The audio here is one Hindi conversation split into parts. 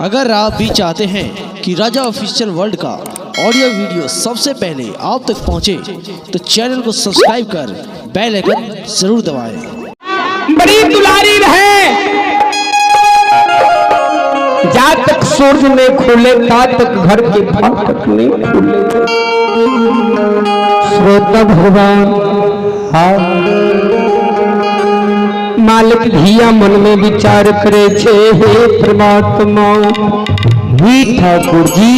अगर आप भी चाहते हैं कि राजा ऑफिशियल वर्ल्ड का ऑडियो वीडियो सबसे पहले आप तक पहुंचे, तो चैनल को सब्सक्राइब कर बेल आइकन जरूर दबाएं। बड़ी दुलारी रहे, जब तक सूरज नहीं खुले तब तक घर के फाटक नहीं खुले। श्रोता भगवान मालिक धिया मन में विचार करे छे, हे परमात्मा ही ठाकुर जी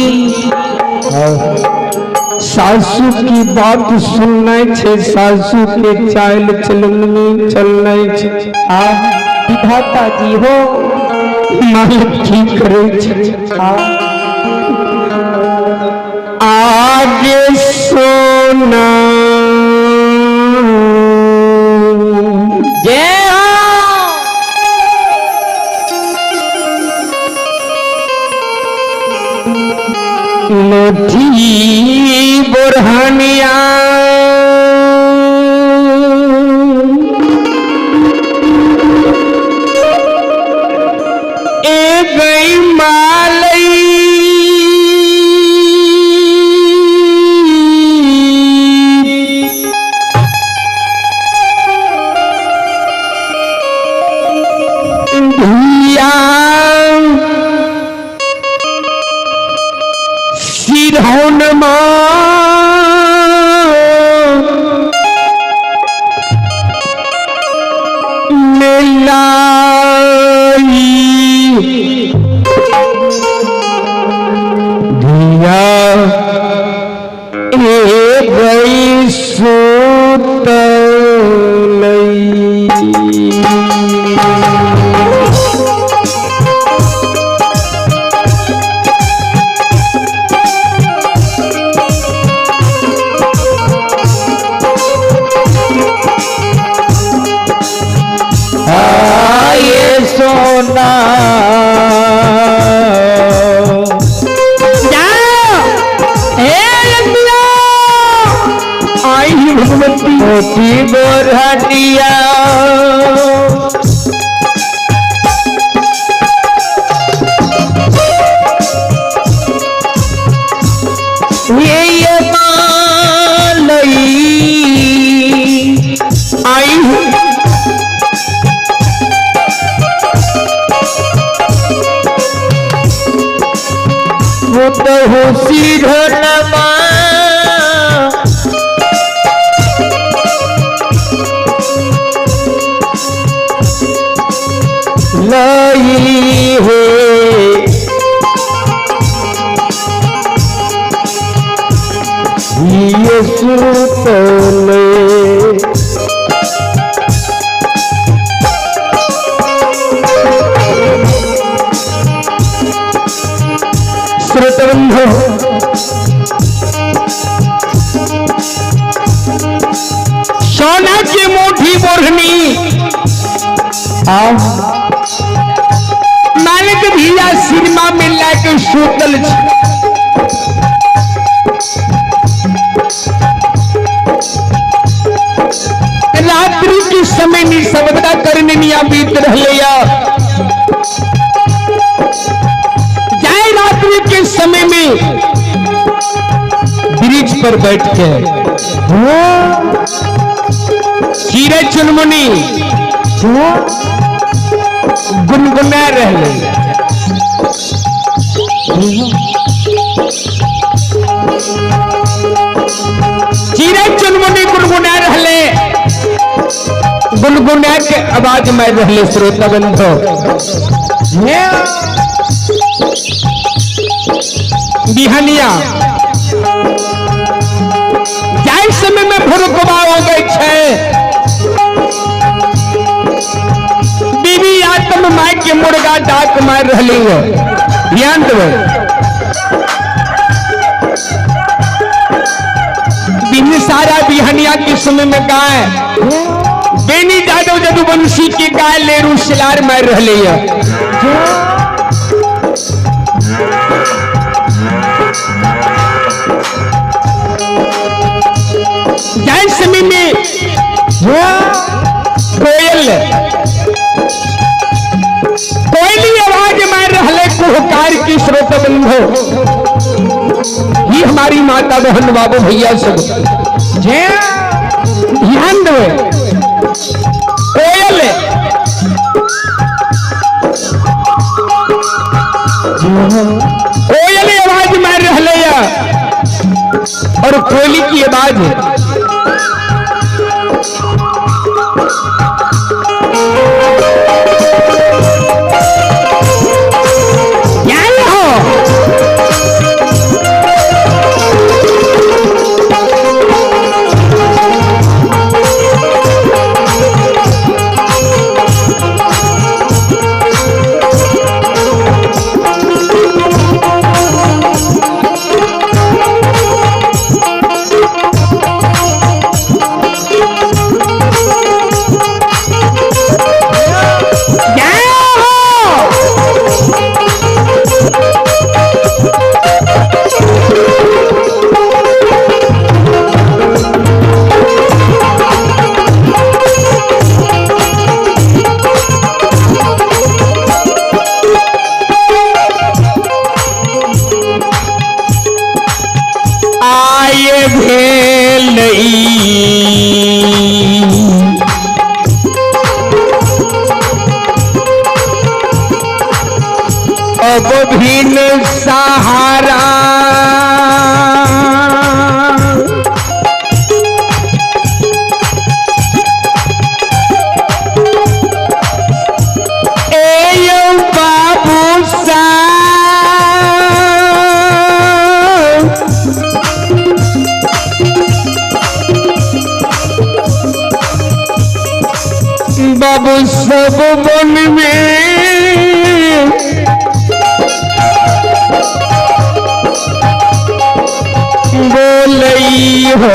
सासू की बात सुनना छे, सासू के चाल चलन में चलना छे। विधाता जी हो मालिक की करे छे। आगे सोना लोधी बुरहानिया ए गई मालई सिरहन धिया ए गई सूत सोना आई भगवती मोती बोरहटिया ये मालई आई वो तो हो सिरहनमा लाई है ये सुतले श्रोतबंधु सोना की मुट्ठी बोरहनी मालिक धिया सिनेमा में लाके सुतल रात्रि के समय निःशब्दता करने निया बीत रहे जाए रात्रि के समय में ब्रिज पर बैठ के हीरे चुनमुनी गुनगुना रहे। हीरे चुनमुनी गुनगुना रहे, गुनगुना के आवाज में रहे। श्रोता बंधु बिहानिया जाए समय में भुरकबा हो गए छे, बीबी आत्म माई के मुर्गा डाक मार रही है। ध्यान दो, बिन सारा बिहनिया के समय में गाय बेनी जादव जदुवंशी के गाय लेरू शिलार मार रही है। जाए समय में कोयल कोयली आवाज मार रहे कुहका प्यार की श्रोता बंधु, ये हमारी माता बहन बाबू भैया सब ध्यान दो। कोयल कोयल आवाज मार रहा और कोयली की आवाज अब भी न सहारा बाबू सा बाबू सब मन में बोलई हो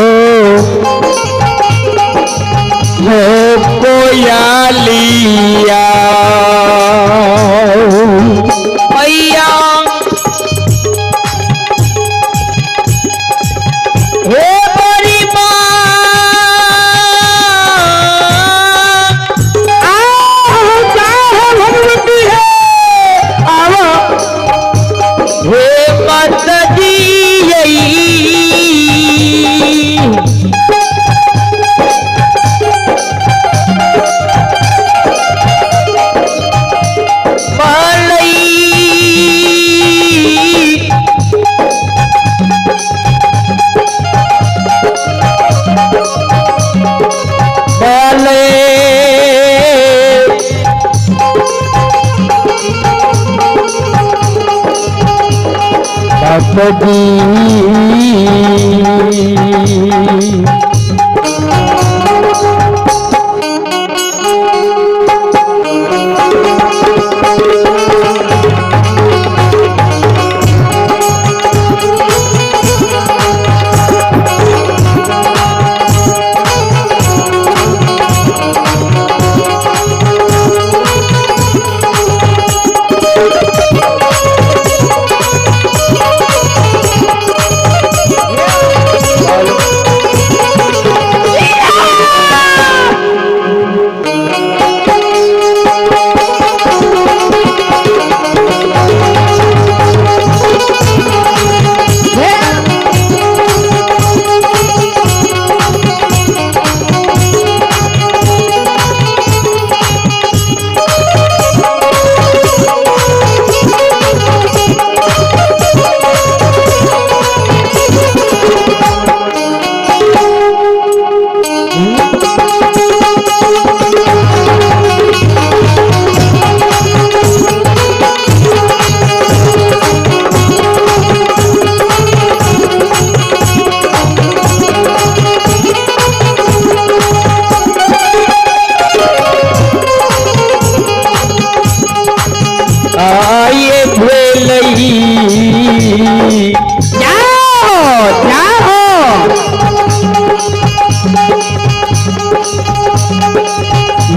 कोयालिया भैया हे बड़ी भगवती है आवा हे माता जी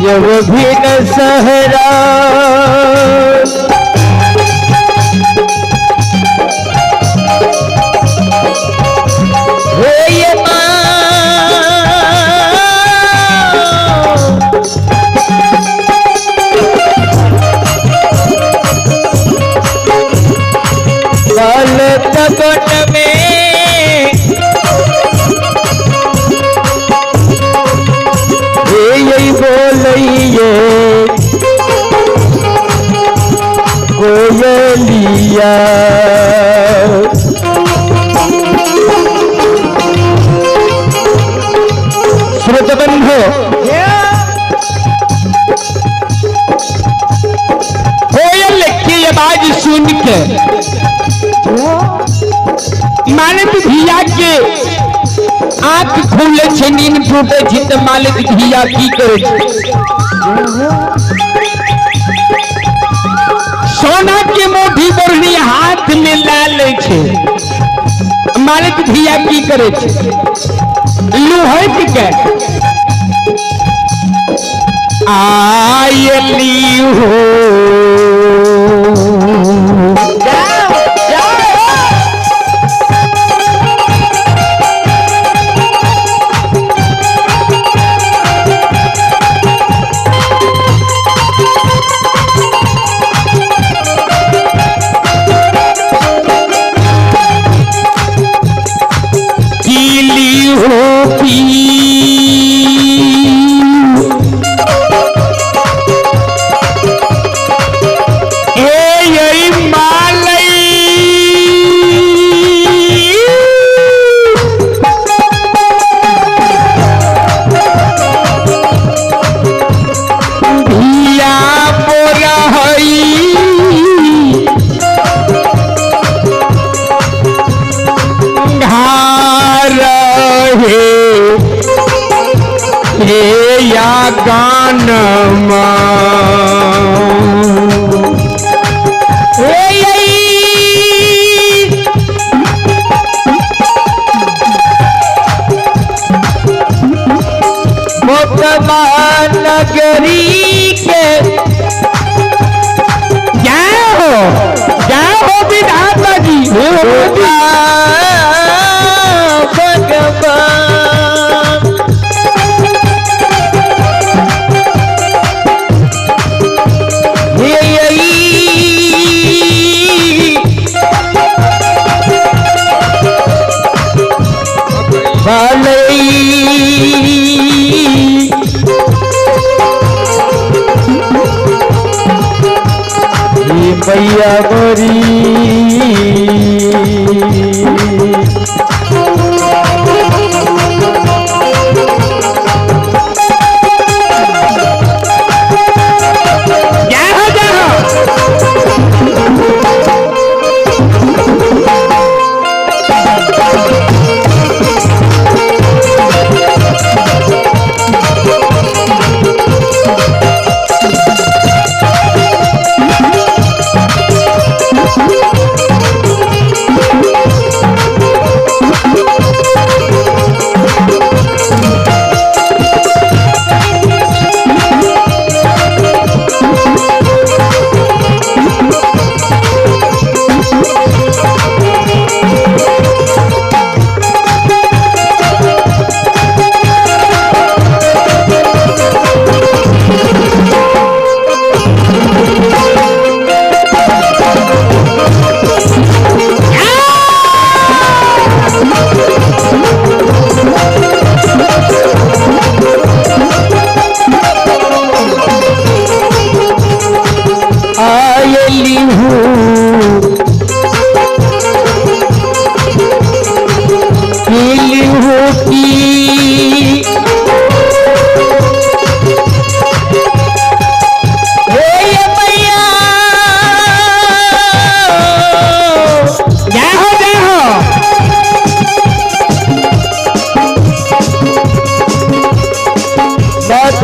जब भी न सहरा ये कोयलिया श्रोत बंधु कोयल की आवाज सुन के मालिक धिया के आंख खुले छे नींद टूटे छे तो मालिक धिया की करे सोना के मोटी बोरनी हाथ में ला ले छे मालिक धिया की करे छे लुहट के आयली हो गानमा मोतबा नगरी के क्या हो विधाता जी भगवान भैया बरी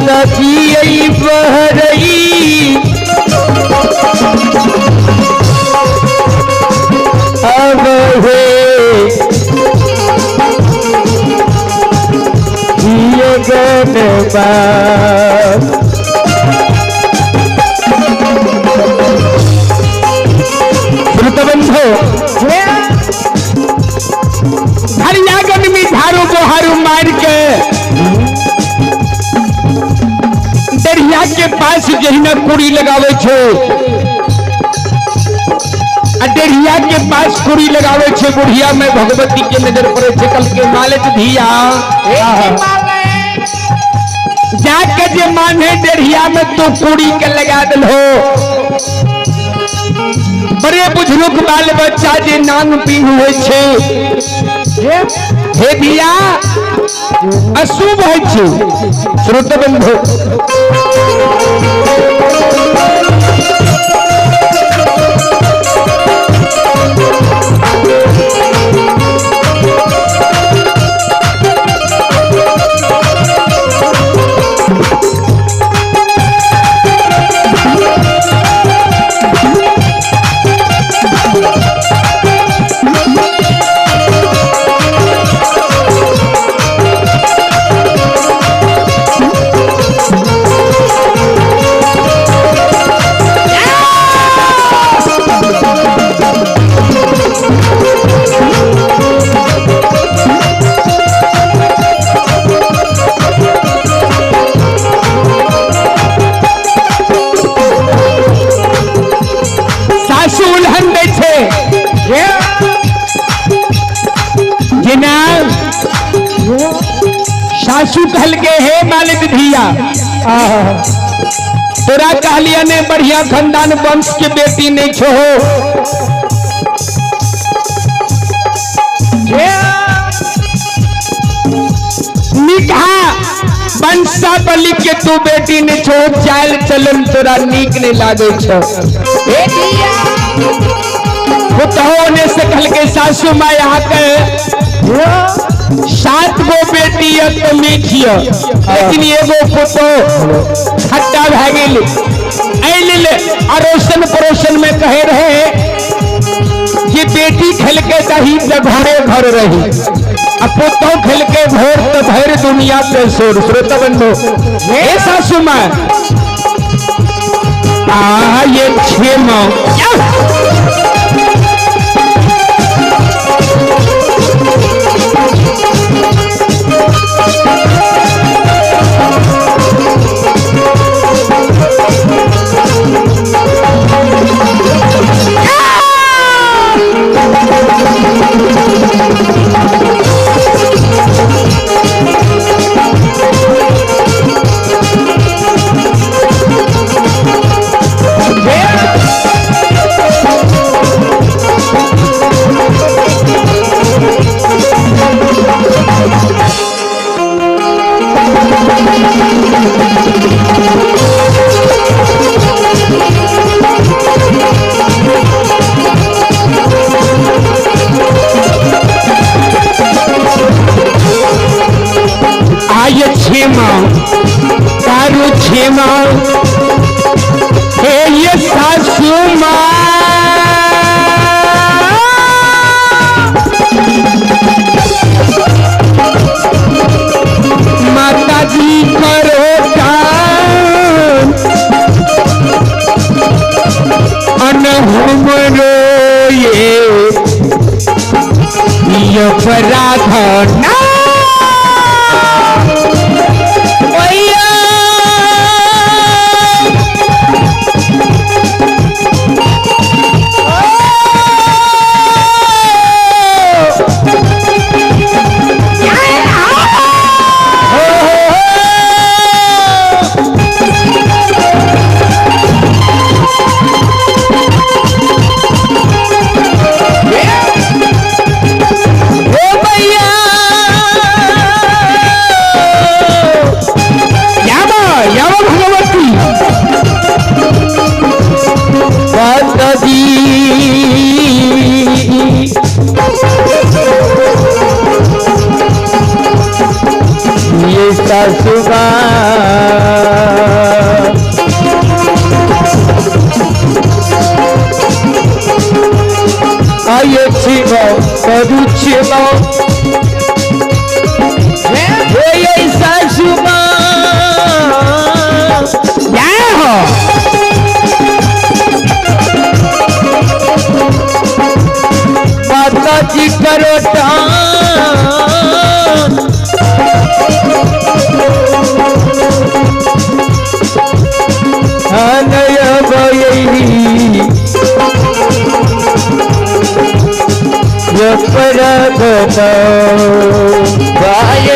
नदी बह रही अब है ये गनबा श्रुतबंधो हरियागन में झाड़ू बोहारू मार के दरिया के पास जहिना कुड़ी लगावे छे दरिया के पास कुड़ी लगावे छे बुढ़िया में भगवती के नजर पड़े छे कल के मालिक धिया जाके जे माने दरिया में तो कुड़ी के लगा दल हो बड़े बुजुर्ग बाल बच्चा जे नांग पीन हुए छे हे दिया अशुभ है छे श्रोता बंधु सासू कहल के हे मालिक धिया तोरा कहलिया ने बढ़िया खानदान वंश के बेटी नहीं छो निकहा वंशावली के तू बेटी ने छो चाल चलन तोरा नीक नहीं लागे छो ने से कहल के सासू माँ यहाँ के 7 गो बेटी तो मीठिया लेकिन एगो पुतो खट्टा भा गेल अड़ोसन पड़ोसन में कहे रहे कि बेटी खेल के दही तो घरे घर रही अब पुतो खेल के भोर तो भर दुनिया पे शोर श्रोता बंधु हे सासू माँ ये 6 माँ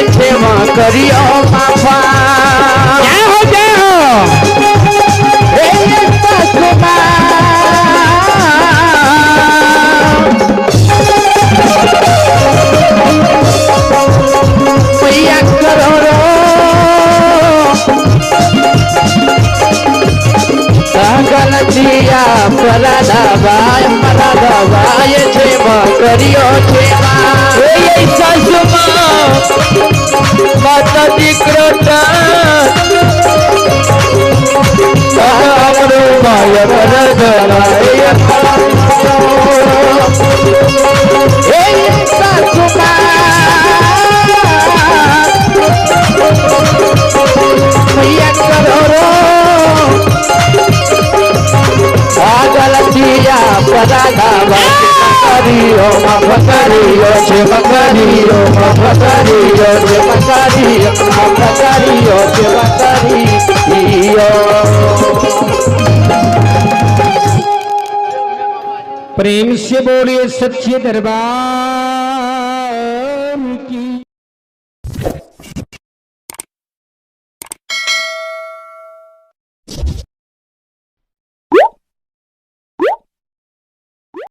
क्षमा करियो बाबा जय हो करियो सेवा ए सासुमा माता जी कृपा माया वरदना ए सासुमा मैया करो गलतिया पराधा करियो मकरियो छे मकरियो मकरियो छे मकरियो मकरियो छे मकरियो। प्रेम से बोलिए सच्चे दरबार